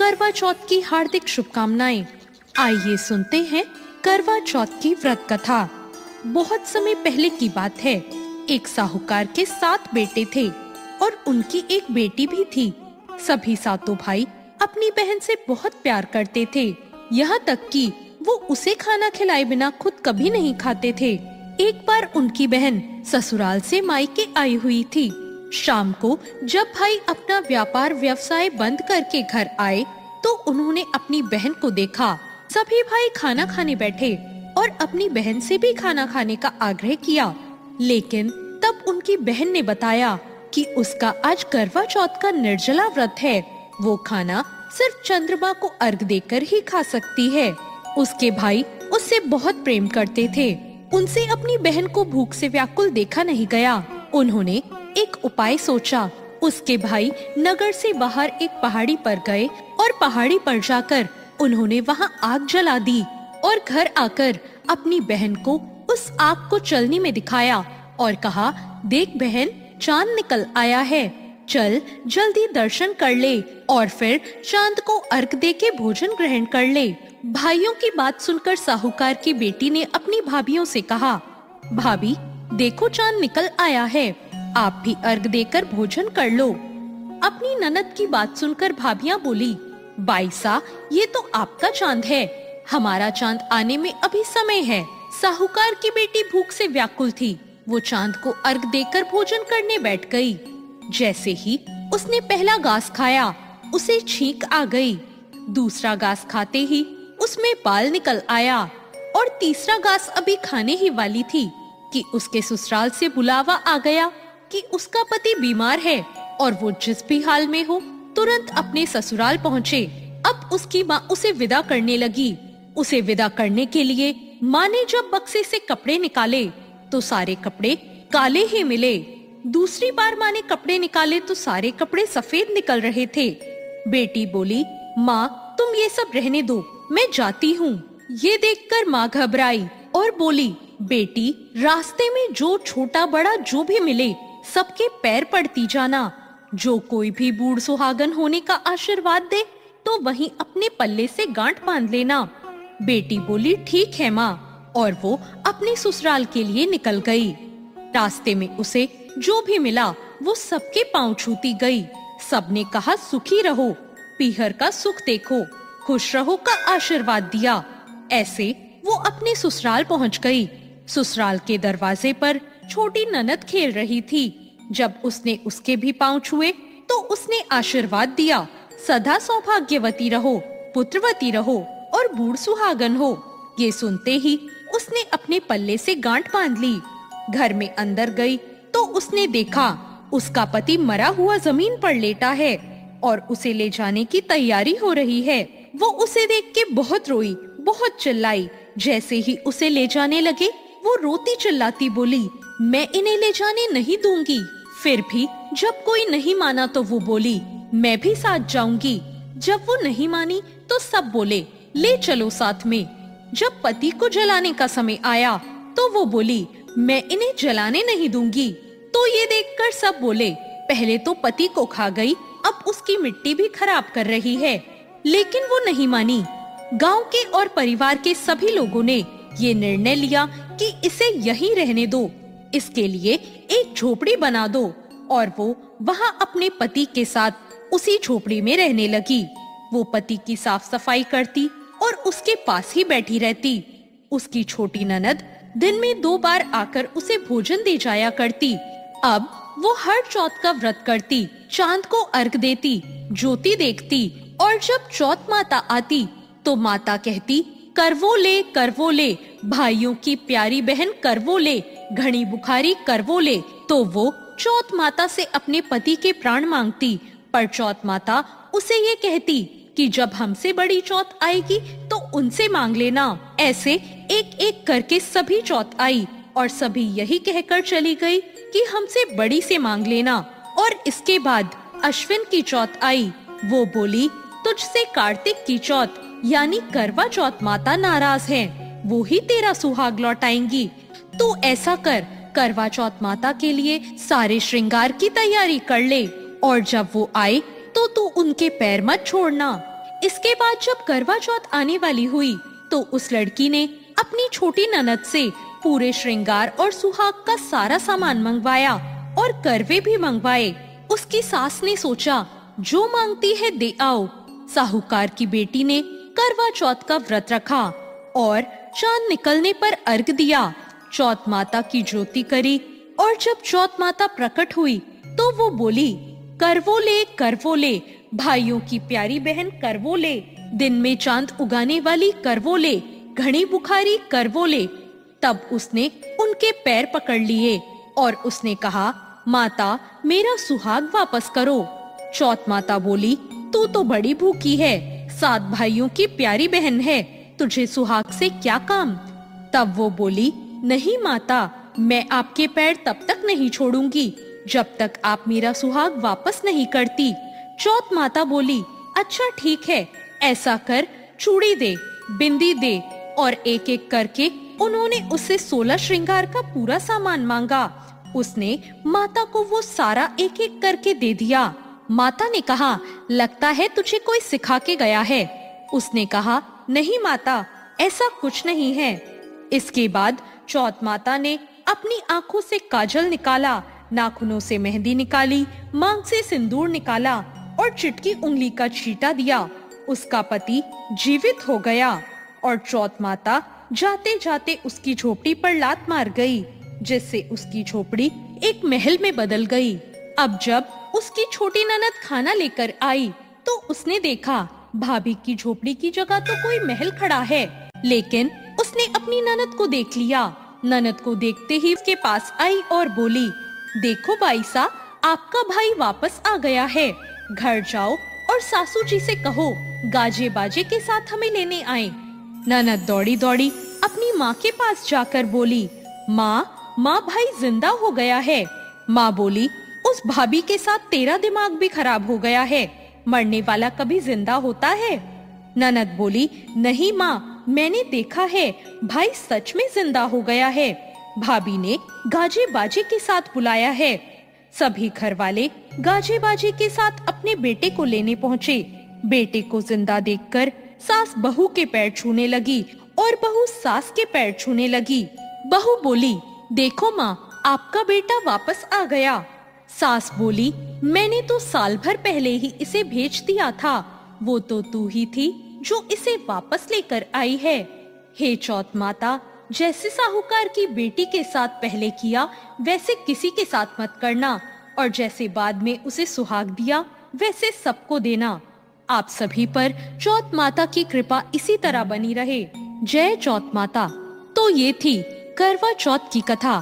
करवा चौथ की हार्दिक शुभकामनाएं। आइए सुनते हैं करवा चौथ की व्रत कथा। बहुत समय पहले की बात है। एक साहूकार के 7 बेटे थे और उनकी एक बेटी भी थी। सभी सातों भाई अपनी बहन से बहुत प्यार करते थे, यहाँ तक कि वो उसे खाना खिलाए बिना खुद कभी नहीं खाते थे। एक बार उनकी बहन ससुराल से मायके आई हुई थी। शाम को जब भाई अपना व्यापार व्यवसाय बंद करके घर आए तो उन्होंने अपनी बहन को देखा। सभी भाई खाना खाने बैठे और अपनी बहन से भी खाना खाने का आग्रह किया, लेकिन तब उनकी बहन ने बताया कि उसका आज करवा चौथ का निर्जला व्रत है। वो खाना सिर्फ चंद्रमा को अर्घ देकर ही खा सकती है। उसके भाई उससे बहुत प्रेम करते थे। उनसे अपनी बहन को भूख से व्याकुल देखा नहीं गया। उन्होंने एक उपाय सोचा। उसके भाई नगर से बाहर एक पहाड़ी पर गए और पहाड़ी पर जाकर उन्होंने वहां आग जला दी और घर आकर अपनी बहन को उस आग को चलनी में दिखाया और कहा, देख बहन, चांद निकल आया है, चल जल्दी दर्शन कर ले और फिर चांद को अर्घ दे के भोजन ग्रहण कर ले। भाइयों की बात सुनकर साहूकार की बेटी ने अपनी भाभियों से कहा, भाभी देखो चांद निकल आया है, आप भी अर्घ देकर भोजन कर लो। अपनी ननद की बात सुनकर भाभियां बोली, बाईसा ये तो आपका चांद है, हमारा चांद आने में अभी समय है। साहूकार की बेटी भूख से व्याकुल थी। वो चांद को अर्घ देकर भोजन करने बैठ गई। जैसे ही उसने पहला घास खाया उसे छींक आ गई। दूसरा घास खाते ही उसमें बाल निकल आया और तीसरा घास अभी खाने ही वाली थी कि उसके ससुराल से बुलावा आ गया कि उसका पति बीमार है और वो जिस भी हाल में हो तुरंत अपने ससुराल पहुँचे। अब उसकी माँ उसे विदा करने लगी। उसे विदा करने के लिए माँ ने जब बक्से से कपड़े निकाले तो सारे कपड़े काले ही मिले। दूसरी बार माँ ने कपड़े निकाले तो सारे कपड़े सफेद निकल रहे थे। बेटी बोली, माँ तुम ये सब रहने दो, मैं जाती हूँ। ये देखकर माँ घबराई और बोली, बेटी रास्ते में जो छोटा बड़ा जो भी मिले सबके पैर पड़ती जाना। जो कोई भी बूढ़ सुहागन होने का आशीर्वाद दे तो वहीं अपने पल्ले से गांठ बांध लेना। बेटी बोली, ठीक है माँ, और वो अपने ससुराल के लिए निकल गई। रास्ते में उसे जो भी मिला वो सबके पांव छूती गई। सबने कहा, सुखी रहो, पीहर का सुख देखो, खुश रहो का आशीर्वाद दिया। ऐसे वो अपने ससुराल पहुंच गई। ससुराल के दरवाजे पर छोटी ननद खेल रही थी। जब उसने उसके भी पांव छुए तो उसने आशीर्वाद दिया, सदा सौभाग्यवती रहो, पुत्रवती रहो और बूढ़ सुहागन हो। ये सुनते ही उसने अपने पल्ले से गांठ बांध ली। घर में अंदर गई तो उसने देखा उसका पति मरा हुआ जमीन पर लेटा है और उसे ले जाने की तैयारी हो रही है। वो उसे देख के बहुत रोई, बहुत चिल्लाई। जैसे ही उसे ले जाने लगे वो रोती चिल्लाती बोली, मैं इन्हें ले जाने नहीं दूंगी। फिर भी जब कोई नहीं माना तो वो बोली, मैं भी साथ जाऊंगी। जब वो नहीं मानी तो सब बोले, ले चलो साथ में। जब पति को जलाने का समय आया तो वो बोली, मैं इन्हें जलाने नहीं दूंगी। तो ये देखकर सब बोले, पहले तो पति को खा गई, अब उसकी मिट्टी भी खराब कर रही है। लेकिन वो नहीं मानी। गांव के और परिवार के सभी लोगों ने ये निर्णय लिया कि इसे यहीं रहने दो, इसके लिए एक झोपड़ी बना दो। और वो वहां अपने पति के साथ उसी झोपड़ी में रहने लगी। वो पति की साफ सफाई करती और उसके पास ही बैठी रहती। उसकी छोटी ननद दिन में 2 बार आकर उसे भोजन दे जाया करती। अब वो हर चौथ का व्रत करती, चांद को अर्घ देती, ज्योति देखती और जब चौथ माता आती तो माता कहती, करवो ले, भाइयों की प्यारी बहन करवो ले, घनी बुखारी करवो ले। तो वो चौथ माता से अपने पति के प्राण मांगती, पर चौथ माता उसे ये कहती कि जब हमसे बड़ी चौथ आएगी तो उनसे मांग लेना। ऐसे एक एक करके सभी चौथ आई और सभी यही कहकर चली गई कि हमसे बड़ी से मांग लेना। और इसके बाद अश्विन की चौथ आई। वो बोली, तुझसे कार्तिक की चौथ यानी करवा चौथ माता नाराज हैं, वो ही तेरा सुहाग लौटाएंगी। तो ऐसा कर, करवा चौथ माता के लिए सारे श्रृंगार की तैयारी कर ले और जब वो आए तो तू उनके पैर मत छोड़ना। इसके बाद जब करवा चौथ आने वाली हुई तो उस लड़की ने अपनी छोटी ननद से पूरे श्रृंगार और सुहाग का सारा सामान मंगवाया और करवे भी मंगवाए। उसकी सास ने सोचा जो मांगती है दे आओ। साहूकार की बेटी ने करवा चौथ का व्रत रखा और चांद निकलने पर अर्घ दिया, चौथ माता की ज्योति करी और जब चौथ माता प्रकट हुई तो वो बोली, करवो ले भाइयों की प्यारी बहन करवो ले, दिन में चांद उगाने वाली करवो ले, घड़ी बुखारी करवो ले। तब उसने उनके पैर पकड़ लिए और उसने कहा, माता मेरा सुहाग वापस करो। चौथ माता बोली, तू तो बड़ी भूखी है, 7 भाइयों की प्यारी बहन है, तुझे सुहाग से क्या काम। तब वो बोली, नहीं माता, मैं आपके पैर तब तक नहीं छोड़ूंगी जब तक आप मेरा सुहाग वापस नहीं करती। चौथ माता बोली, अच्छा ठीक है, ऐसा कर, चूड़ी दे, बिंदी दे। और एक एक करके उन्होंने उससे 16 श्रृंगार का पूरा सामान मांगा। उसने माता को वो सारा एक एक करके दे दिया। माता ने कहा, लगता है तुझे कोई सिखा के गया है। उसने कहा, नहीं माता, ऐसा कुछ नहीं है। इसके बाद चौथ माता ने अपनी आंखों से काजल निकाला, नाखूनों से मेहंदी निकाली, मांग से सिंदूर निकाला और चिटकी उंगली का छींटा दिया। उसका पति जीवित हो गया और चौथ माता जाते जाते उसकी झोपड़ी पर लात मार गई, जिससे उसकी झोपड़ी एक महल में बदल गई। अब जब उसकी छोटी ननद खाना लेकर आई तो उसने देखा भाभी की झोपड़ी की जगह तो कोई महल खड़ा है, लेकिन उसने अपनी ननद को देख लिया। ननद को देखते ही उसके पास आई और बोली, देखो बाईसा, आपका भाई वापस आ गया है, घर जाओ और सासू जी से कहो गाजे बाजे के साथ हमें लेने आए। ननद दौड़ी दौड़ी अपनी माँ के पास जाकर बोली, माँ भाई जिंदा हो गया है। माँ बोली, उस भाभी के साथ तेरा दिमाग भी खराब हो गया है, मरने वाला कभी जिंदा होता है। ननद बोली, नहीं माँ, मैंने देखा है, भाई सच में जिंदा हो गया है। भाभी ने गाजे बाजे के साथ बुलाया है। सभी घर वाले गाजे बाजे के साथ अपने बेटे को लेने पहुँचे। बेटे को जिंदा देखकर सास बहू के पैर छूने लगी और बहू सास के पैर छूने लगी। बहू बोली, देखो माँ, आपका बेटा वापस आ गया। सास बोली, मैंने तो साल भर पहले ही इसे भेज दिया था, वो तो तू ही थी जो इसे वापस लेकर आई है। हे चौथ माता, जैसे साहूकार की बेटी के साथ पहले किया वैसे किसी के साथ मत करना, और जैसे बाद में उसे सुहाग दिया वैसे सबको देना। आप सभी पर चौथ माता की कृपा इसी तरह बनी रहे। जय चौथ माता। तो ये थी करवा चौथ की कथा।